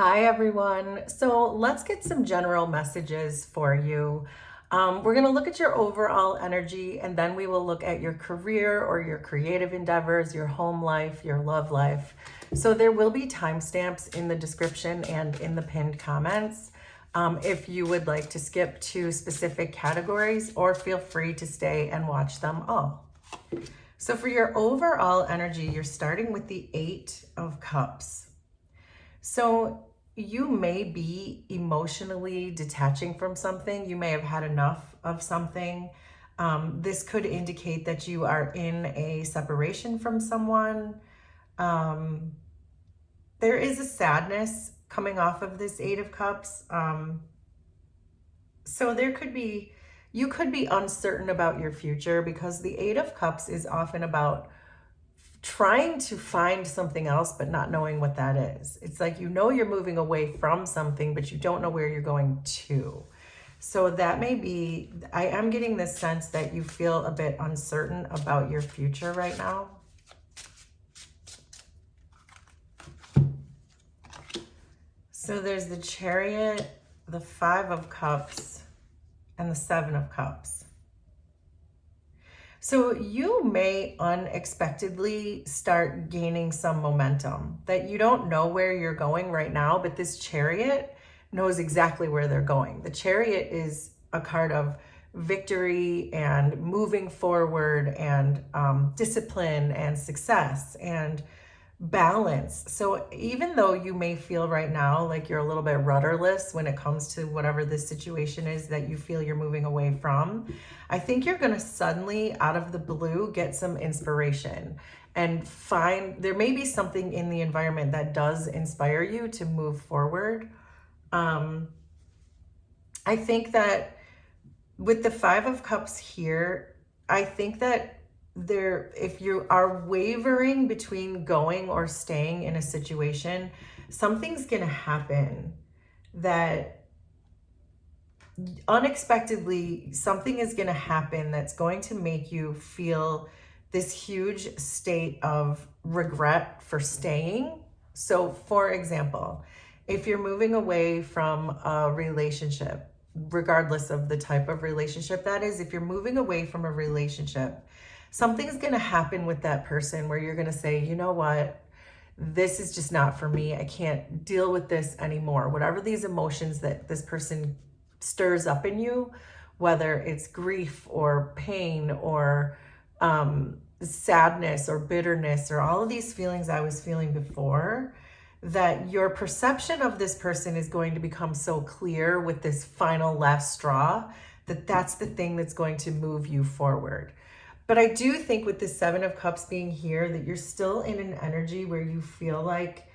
Hi, everyone. So let's get some general messages for you. We're going to look at your overall energy, and then we will look at your career or your creative endeavors, your home life, your love life. So there will be timestamps in the description and in the pinned comments if you would like to skip to specific categories, or feel free to stay and watch them all. So for your overall energy, you're starting with the Eight of Cups. So you may be emotionally detaching from something. You may have had enough of something. This could indicate that you are in a separation from someone. Um, there is a sadness coming off of this Eight of Cups. So you could be uncertain about your future, because the Eight of Cups is often about trying to find something else but not knowing what that is. It's like, you're moving away from something, but you don't know where you're going to. So that may be, I am getting this sense that you feel a bit uncertain about your future right now. So there's the Chariot, the Five of Cups, and the Seven of Cups. So you may unexpectedly start gaining some momentum that you don't know where you're going right now, but this Chariot knows exactly where they're going. The Chariot is a card of victory and moving forward and discipline and success and balance. So even though you may feel right now like you're a little bit rudderless when it comes to whatever this situation is that you feel you're moving away from, I think you're going to suddenly, out of the blue, get some inspiration and find there may be something in the environment that does inspire you to move forward. I think that with the Five of Cups here, I think that if you are wavering between going or staying in a situation, something's going to happen that unexpectedly, something is going to happen that's going to make you feel this huge state of regret for staying. So for example, if you're moving away from a relationship, regardless of the type of relationship that is, if you're moving away from a relationship, something's going to happen with that person where you're going to say, you know what, this is just not for me. I can't deal with this anymore. Whatever these emotions that this person stirs up in you, whether it's grief or pain or sadness or bitterness or all of these feelings I was feeling before, that your perception of this person is going to become so clear with this final last straw that that's the thing that's going to move you forward. But I do think with the Seven of Cups being here, that you're still in an energy where you feel like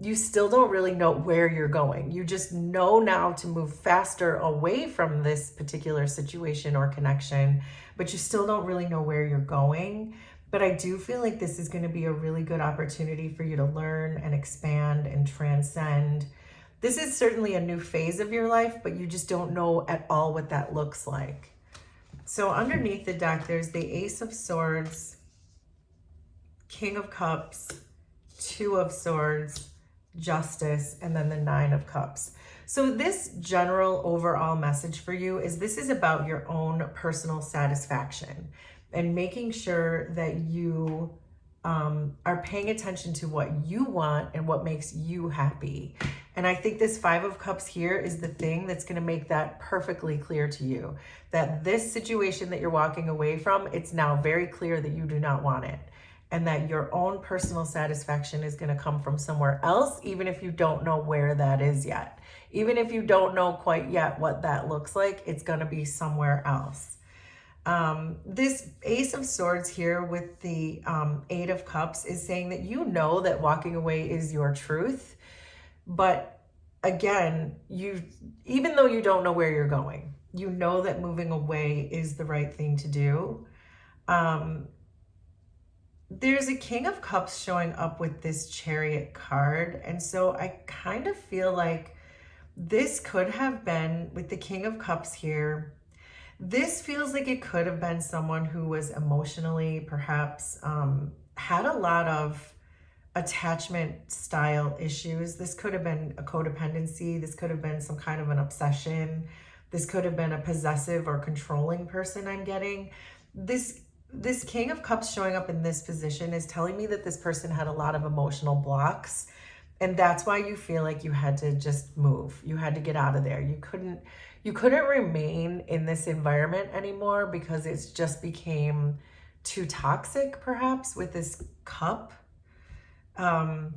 you still don't really know where you're going. You just know now to move faster away from this particular situation or connection, but you still don't really know where you're going. But I do feel like this is going to be a really good opportunity for you to learn and expand and transcend. This is certainly a new phase of your life, but you just don't know at all what that looks like. So underneath the deck, there's the Ace of Swords, King of Cups, Two of Swords, Justice, and then the Nine of Cups. So this general overall message for you is this is about your own personal satisfaction and making sure that you are paying attention to what you want and what makes you happy. And I think this Five of Cups here is the thing that's going to make that perfectly clear to you, that this situation that you're walking away from, it's now very clear that you do not want it, and that your own personal satisfaction is going to come from somewhere else, even if you don't know where that is yet. Even if you don't know quite yet what that looks like, it's going to be somewhere else. This Ace of Swords here with the Eight of Cups is saying that you know that walking away is your truth. But again, even though you don't know where you're going, you know that moving away is the right thing to do. There's a King of Cups showing up with this Chariot card. And so I kind of feel like this could have been, with the King of Cups here, this feels like it could have been someone who was emotionally perhaps had a lot of attachment style issues. This could have been a codependency. This could have been some kind of an obsession. This could have been a possessive or controlling person I'm getting. This King of Cups showing up in this position is telling me that this person had a lot of emotional blocks. And that's why you feel like you had to just move. You had to get out of there. You couldn't remain in this environment anymore because it's just became too toxic, perhaps, with this cup. And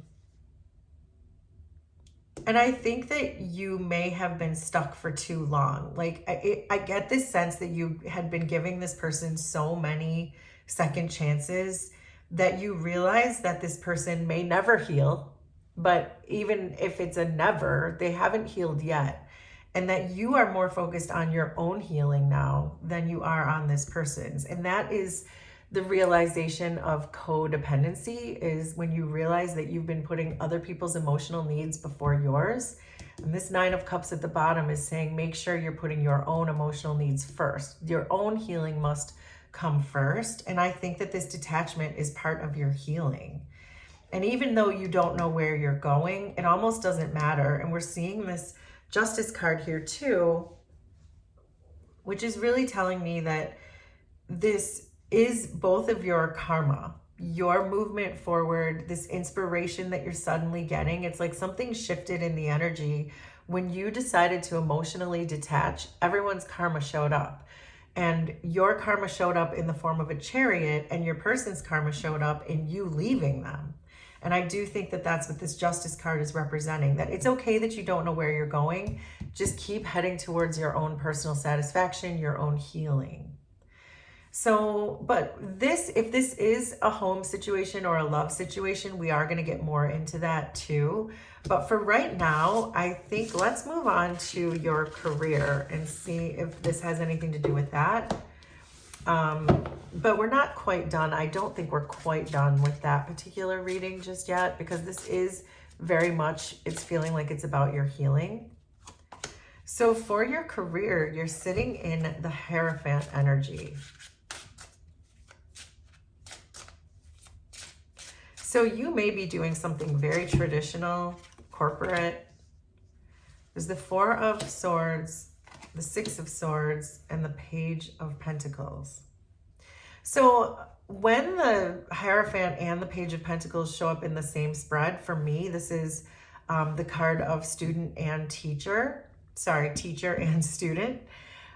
I think that you may have been stuck for too long. Like, I get this sense that you had been giving this person so many second chances that you realize that this person may never heal. But even if it's a never, they haven't healed yet. And that you are more focused on your own healing now than you are on this person's. And that is the realization of codependency, is when you realize that you've been putting other people's emotional needs before yours. And this Nine of Cups at the bottom is saying, make sure you're putting your own emotional needs first. Your own healing must come first. And I think that this detachment is part of your healing. And even though you don't know where you're going, it almost doesn't matter. And we're seeing this Justice card here too, which is really telling me that this is both of your karma, your movement forward, this inspiration that you're suddenly getting. It's like something shifted in the energy. When you decided to emotionally detach, everyone's karma showed up. And your karma showed up in the form of a Chariot, and your person's karma showed up in you leaving them. And I do think that that's what this Justice card is representing, that it's okay that you don't know where you're going. Just keep heading towards your own personal satisfaction, your own healing. So, but if this is a home situation or a love situation, we are going to get more into that too. But for right now, I think let's move on to your career and see if this has anything to do with that. But we're not quite done. I don't think we're quite done with that particular reading just yet, because this is very much, it's feeling like it's about your healing. So for your career, you're sitting in the Hierophant energy. So you may be doing something very traditional, corporate. There's the Four of Swords, the Six of Swords, and the Page of Pentacles. So when the Hierophant and the Page of Pentacles show up in the same spread, for me, this is the card of student and teacher. Sorry, teacher and student.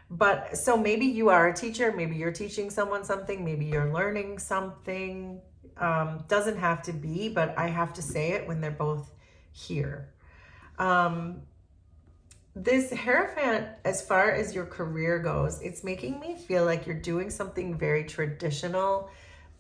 But so maybe you are a teacher, maybe you're teaching someone something, maybe you're learning something. Doesn't have to be, but I have to say it when they're both here. This Hierophant, as far as your career goes, it's making me feel like you're doing something very traditional,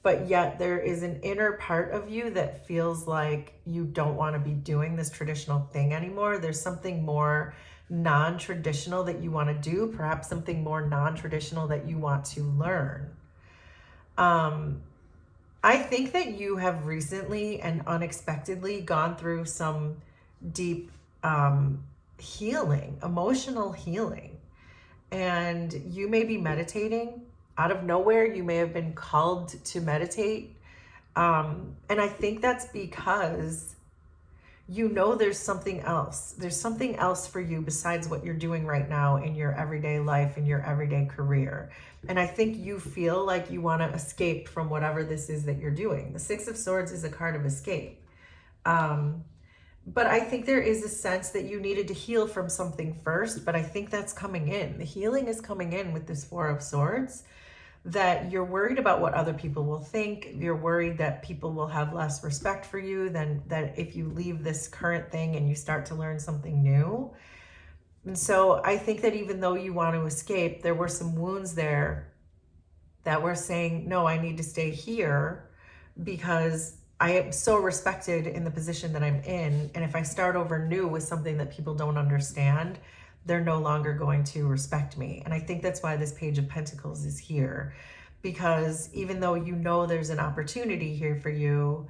but yet there is an inner part of you that feels like you don't want to be doing this traditional thing anymore. There's something more non-traditional that you want to do, perhaps something more non-traditional that you want to learn. I think that you have recently and unexpectedly gone through some deep healing, emotional healing. And you may be meditating. Out of nowhere, you may have been called to meditate. And I think that's because you know there's something else. There's something else for you besides what you're doing right now in your everyday life, in your everyday career. And I think you feel like you want to escape from whatever this is that you're doing. The Six of Swords is a card of escape. But I think there is a sense that you needed to heal from something first, but I think that's coming in. The healing is coming in with this Four of Swords, that you're worried about what other people will think. You're worried that people will have less respect for you than that if you leave this current thing and you start to learn something new. And so I think that even though you want to escape, there were some wounds there that were saying, no, I need to stay here because I am so respected in the position that I'm in. And if I start over new with something that people don't understand, they're no longer going to respect me. And I think that's why this Page of Pentacles is here, because even though you know there's an opportunity here for you,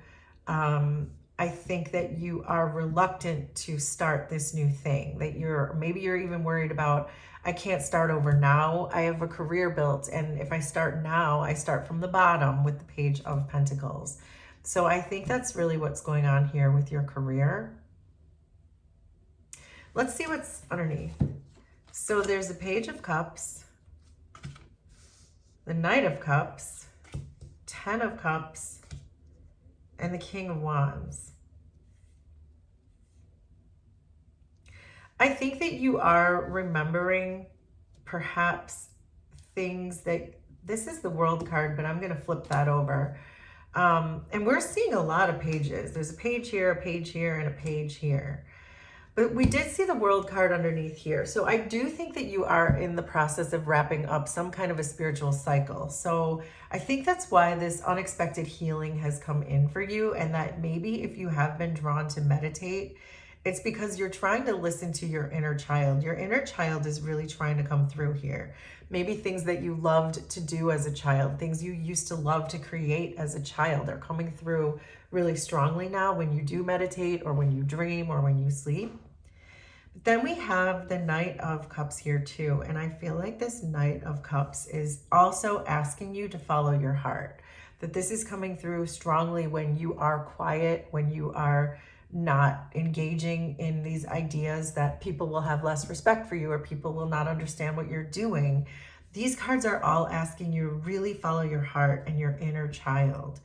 I think that you are reluctant to start this new thing, that maybe you're even worried about, I can't start over now. I have a career built, and if I start now, I start from the bottom with the Page of Pentacles. So I think that's really what's going on here with your career. Let's see what's underneath. So there's the Page of Cups, the Knight of Cups, 10 of Cups, and the King of Wands. I think that you are remembering perhaps things that, this is the World card, but I'm going to flip that over. And we're seeing a lot of pages. There's a page here, and a page here. But we did see the World card underneath here. So I do think that you are in the process of wrapping up some kind of a spiritual cycle. So I think that's why this unexpected healing has come in for you, and that maybe if you have been drawn to meditate, it's because you're trying to listen to your inner child. Your inner child is really trying to come through here. Maybe things that you loved to do as a child, things you used to love to create as a child are coming through really strongly now when you do meditate or when you dream or when you sleep. Then we have the Knight of Cups here too. And I feel like this Knight of Cups is also asking you to follow your heart. That this is coming through strongly when you are quiet, when you are not engaging in these ideas that people will have less respect for you or people will not understand what you're doing. These cards are all asking you to really follow your heart and your inner child.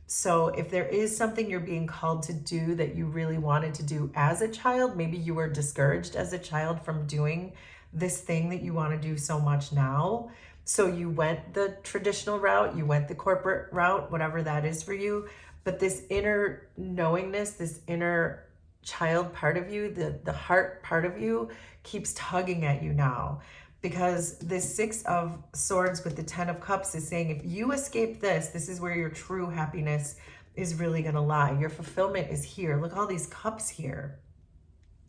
So if there is something you're being called to do that you really wanted to do as a child, maybe you were discouraged as a child from doing this thing that you want to do so much now. So you went the traditional route, you went the corporate route, whatever that is for you. But this inner knowingness, this inner child part of you, the heart part of you keeps tugging at you now. Because this 6 of Swords with the 10 of Cups is saying, if you escape this, this is where your true happiness is really going to lie. Your fulfillment is here. Look, all these cups here.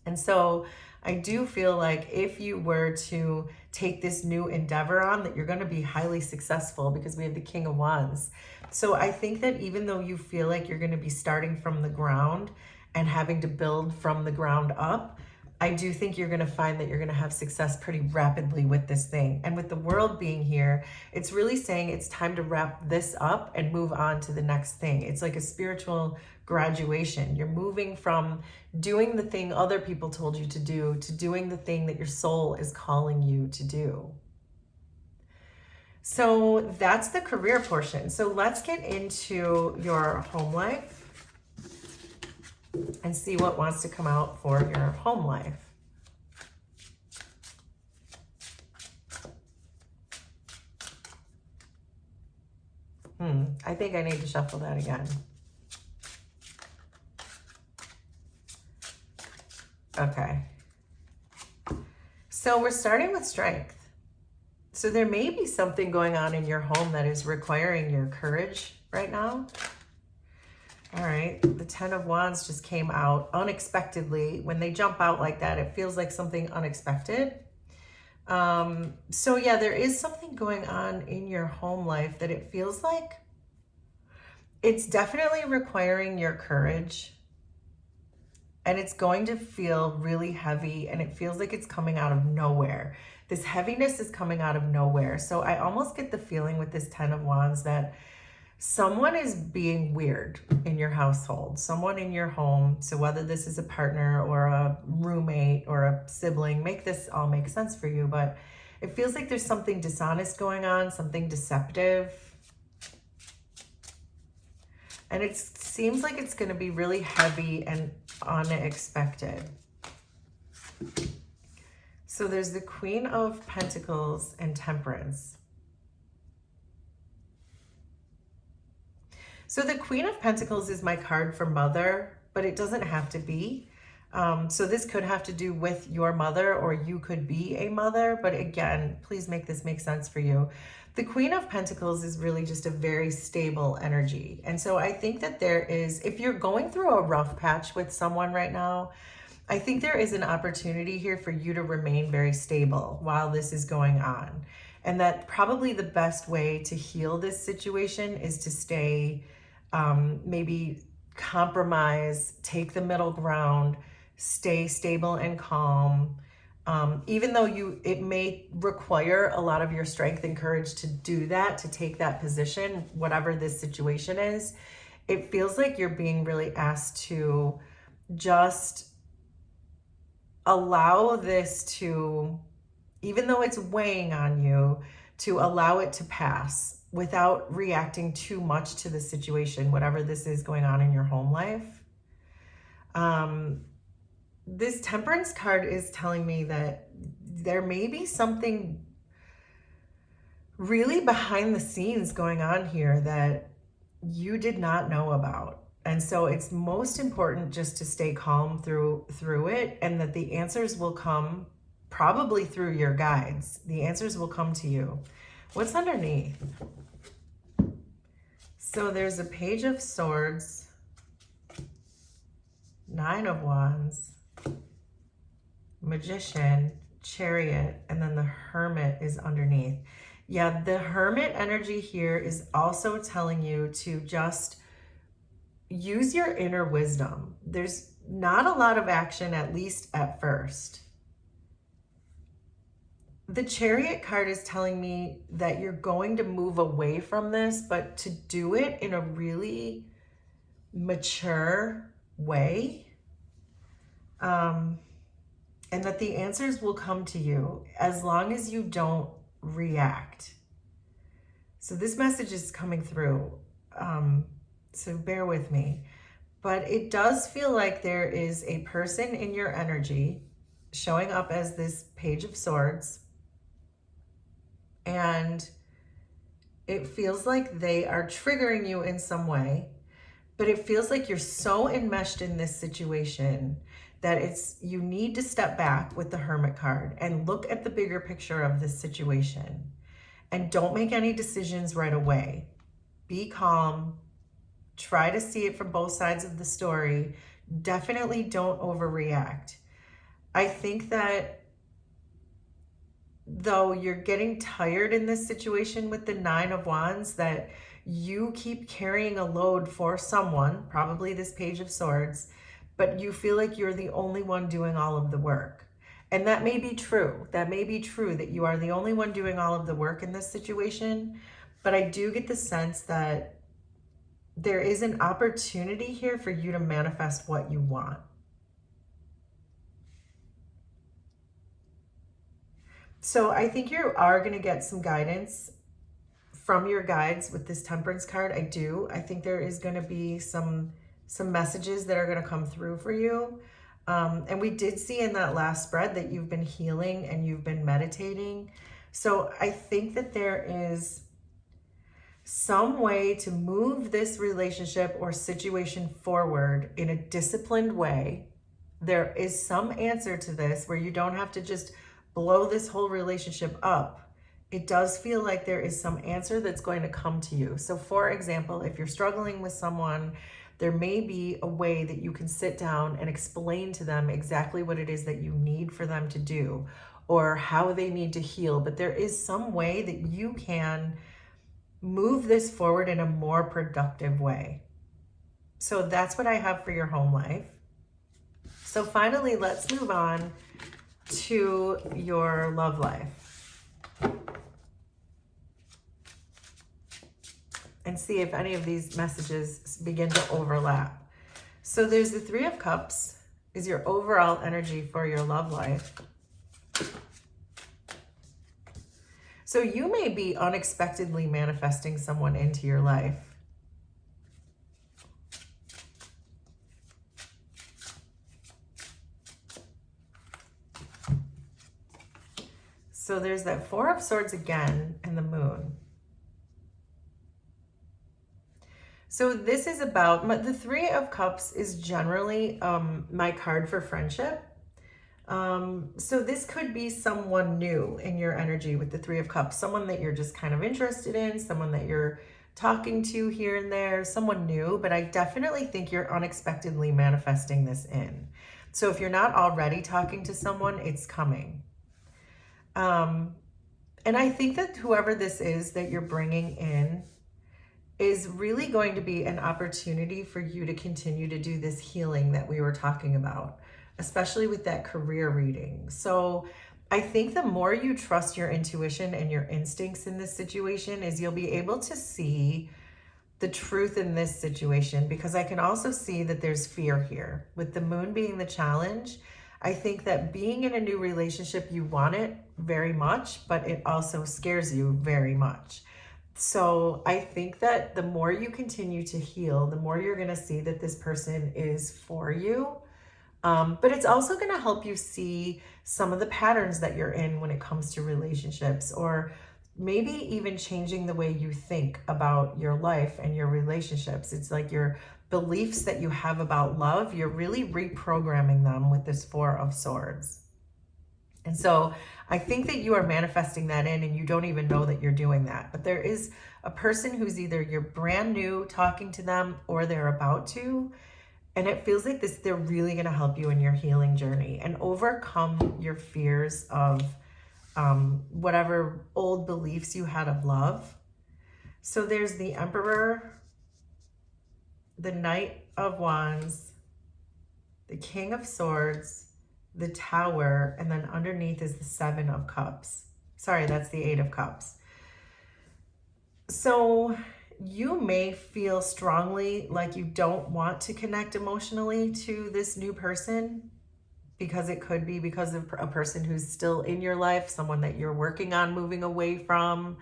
And so I do feel like if you were to take this new endeavor on, that you're going to be highly successful, because we have the King of Wands. So I think that even though you feel like you're going to be starting from the ground and having to build from the ground up, I do think you're going to find that you're going to have success pretty rapidly with this thing. And with the World being here, it's really saying it's time to wrap this up and move on to the next thing. It's like a spiritual graduation. You're moving from doing the thing other people told you to do to doing the thing that your soul is calling you to do. So that's the career portion. So let's get into your home life and see what wants to come out for your home life. I think I need to shuffle that again. Okay. So we're starting with strength. So there may be something going on in your home that is requiring your courage right now. All right, the 10 of Wands just came out unexpectedly. When they jump out like that, it feels like something unexpected. So yeah, there is something going on in your home life that it feels like it's definitely requiring your courage. And it's going to feel really heavy, and it feels like it's coming out of nowhere. This heaviness is coming out of nowhere. So I almost get the feeling with this 10 of Wands that someone is being weird in your household, someone in your home. So whether this is a partner or a roommate or a sibling, make this all make sense for you. But it feels like there's something dishonest going on, something deceptive. And it seems like it's going to be really heavy and unexpected. So there's the Queen of Pentacles and Temperance. So the Queen of Pentacles is my card for mother, but it doesn't have to be. So this could have to do with your mother, or you could be a mother. But again, please make this make sense for you. The Queen of Pentacles is really just a very stable energy. And so I think that there is, if you're going through a rough patch with someone right now, I think there is an opportunity here for you to remain very stable while this is going on. And that probably the best way to heal this situation is to stay, maybe compromise, take the middle ground, stay stable and calm. Even though it may require a lot of your strength and courage to do that, to take that position, whatever this situation is, it feels like you're being really asked to just allow this to, even though it's weighing on you, to allow it to pass without reacting too much to the situation, whatever this is going on in your home life. This Temperance card is telling me that there may be something really behind the scenes going on here that you did not know about. And so it's most important just to stay calm through it, and that the answers will come probably through your guides. The answers will come to you. What's underneath? So there's a Page of Swords, Nine of Wands, Magician, Chariot, and then the Hermit is underneath. Yeah, the Hermit energy here is also telling you to just use your inner wisdom. There's not a lot of action, at least at first. The Chariot card is telling me that you're going to move away from this, but to do it in a really mature way. And that the answers will come to you as long as you don't react. So this message is coming through. So bear with me. But it does feel like there is a person in your energy showing up as this Page of Swords. And it feels like they are triggering you in some way. But it feels like you're so enmeshed in this situation that you need to step back with the Hermit card and look at the bigger picture of this situation. And don't make any decisions right away. Be calm. Try to see it from both sides of the story. Definitely don't overreact. I think that though you're getting tired in this situation with the Nine of Wands, that you keep carrying a load for someone, probably this Page of Swords, but you feel like you're the only one doing all of the work. And that may be true. That may be true that you are the only one doing all of the work in this situation. But I do get the sense that there is an opportunity here for you to manifest what you want. So I think you are going to get some guidance from your guides with this Temperance card. I do. I think there is going to be some messages that are going to come through for you. And we did see in that last spread that you've been healing and you've been meditating. So I think that there is some way to move this relationship or situation forward in a disciplined way. There is some answer to this where you don't have to just blow this whole relationship up. It does feel like there is some answer that's going to come to you. So for example, if you're struggling with someone, there may be a way that you can sit down and explain to them exactly what it is that you need for them to do or how they need to heal. But there is some way that you can move this forward in a more productive way. So that's what I have for your home life. So finally, let's move on to your love life and see if any of these messages begin to overlap. So there's the Three of Cups is your overall energy for your love life. So you may be unexpectedly manifesting someone into your life. So there's that Four of Swords again and the Moon. So this is about, the Three of Cups is generally my card for friendship. So this could be someone new in your energy with the Three of Cups, someone that you're just kind of interested in, someone that you're talking to here and there, someone new, but I definitely think you're unexpectedly manifesting this in. So if you're not already talking to someone, it's coming. And I think that whoever this is that you're bringing in is really going to be an opportunity for you to continue to do this healing that we were talking about, especially with that career reading. So I think the more you trust your intuition and your instincts in this situation is you'll be able to see the truth in this situation, because I can also see that there's fear here. With the moon being the challenge, I think that being in a new relationship, you want it very much, but it also scares you very much. So I think that the more you continue to heal, the more you're going to see that this person is for you. But it's also going to help you see some of the patterns that you're in when it comes to relationships, or maybe even changing the way you think about your life and your relationships. It's like your beliefs that you have about love, you're really reprogramming them with this Four of Swords. And so I think that you are manifesting that in, and you don't even know that you're doing that. But there is a person who's either you're brand new talking to them, or they're about to. And it feels like this, they're really going to help you in your healing journey and overcome your fears of whatever old beliefs you had of love. So there's the Emperor, the Knight of Wands, the King of Swords, the Tower, and then underneath is the Seven of Cups. Sorry, that's the Eight of Cups. So you may feel strongly like you don't want to connect emotionally to this new person, because it could be because of a person who's still in your life, someone that you're working on moving away from.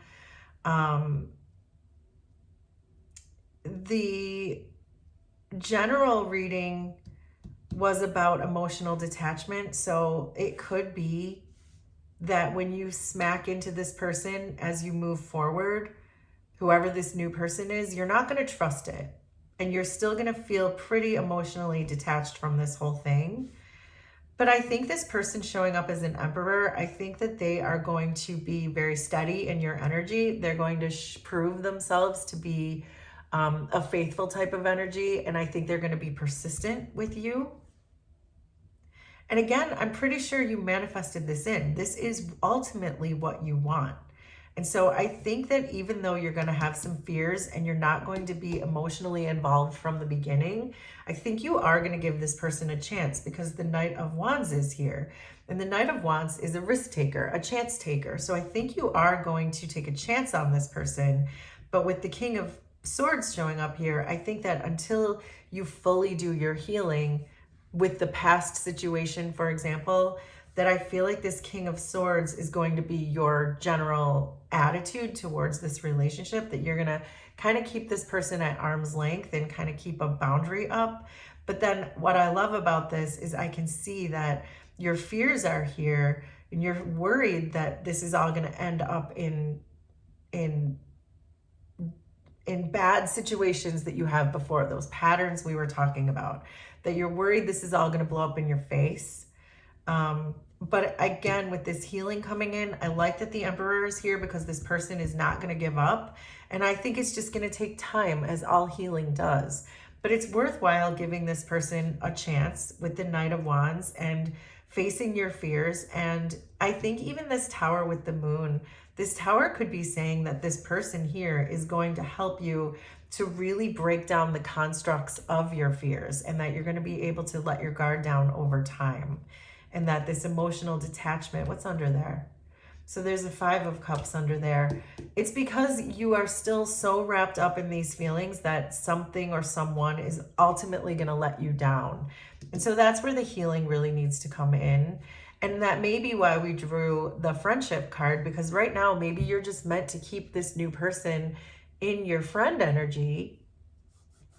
The general reading was about emotional detachment. So it could be that when you smack into this person as you move forward, whoever this new person is, you're not going to trust it. And you're still going to feel pretty emotionally detached from this whole thing. But I think this person showing up as an Emperor, I think that they are going to be very steady in your energy. They're going to prove themselves to be a faithful type of energy. And I think they're going to be persistent with you. And again, I'm pretty sure you manifested this in. This is ultimately what you want. And so I think that even though you're going to have some fears and you're not going to be emotionally involved from the beginning, I think you are going to give this person a chance, because the Knight of Wands is here. And the Knight of Wands is a risk taker, a chance taker. So I think you are going to take a chance on this person. But with the King of Swords showing up here, I think that until you fully do your healing with the past situation, for example, that I feel like this King of Swords is going to be your general attitude towards this relationship, that you're going to kind of keep this person at arm's length and kind of keep a boundary up. But then what I love about this is I can see that your fears are here, and you're worried that this is all going to end up in bad situations that you have before, those patterns we were talking about, that you're worried this is all going to blow up in your face. But again, with this healing coming in, I like that the Emperor is here, because this person is not going to give up. And I think it's just going to take time, as all healing does. But it's worthwhile giving this person a chance with the Knight of Wands and facing your fears. And I think even this Tower with the moon, this Tower could be saying that this person here is going to help you to really break down the constructs of your fears, and that you're going to be able to let your guard down over time. And that this emotional detachment, what's under there? So there's a Five of Cups under there. It's because you are still so wrapped up in these feelings that something or someone is ultimately going to let you down. And so that's where the healing really needs to come in. And that may be why we drew the Friendship card, because right now maybe you're just meant to keep this new person in your friend energy,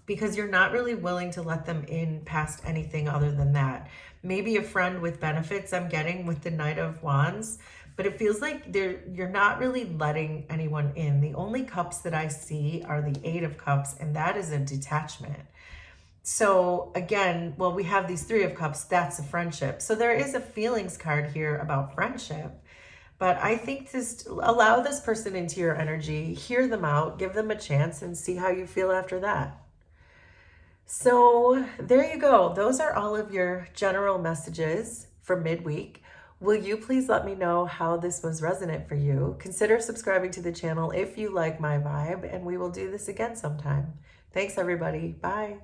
because you're not really willing to let them in past anything other than that. Maybe a friend with benefits I'm getting with the Knight of Wands, but it feels like you're not really letting anyone in. The only cups that I see are the Eight of Cups, and that is a detachment. So again, well, we have these Three of Cups, that's a friendship. So there is a feelings card here about friendship. But I think just allow this person into your energy, hear them out, give them a chance, and see how you feel after that. So there you go. Those are all of your general messages for midweek. Will you please let me know how this was resonant for you? Consider subscribing to the channel if you like my vibe, and we will do this again sometime. Thanks, everybody. Bye.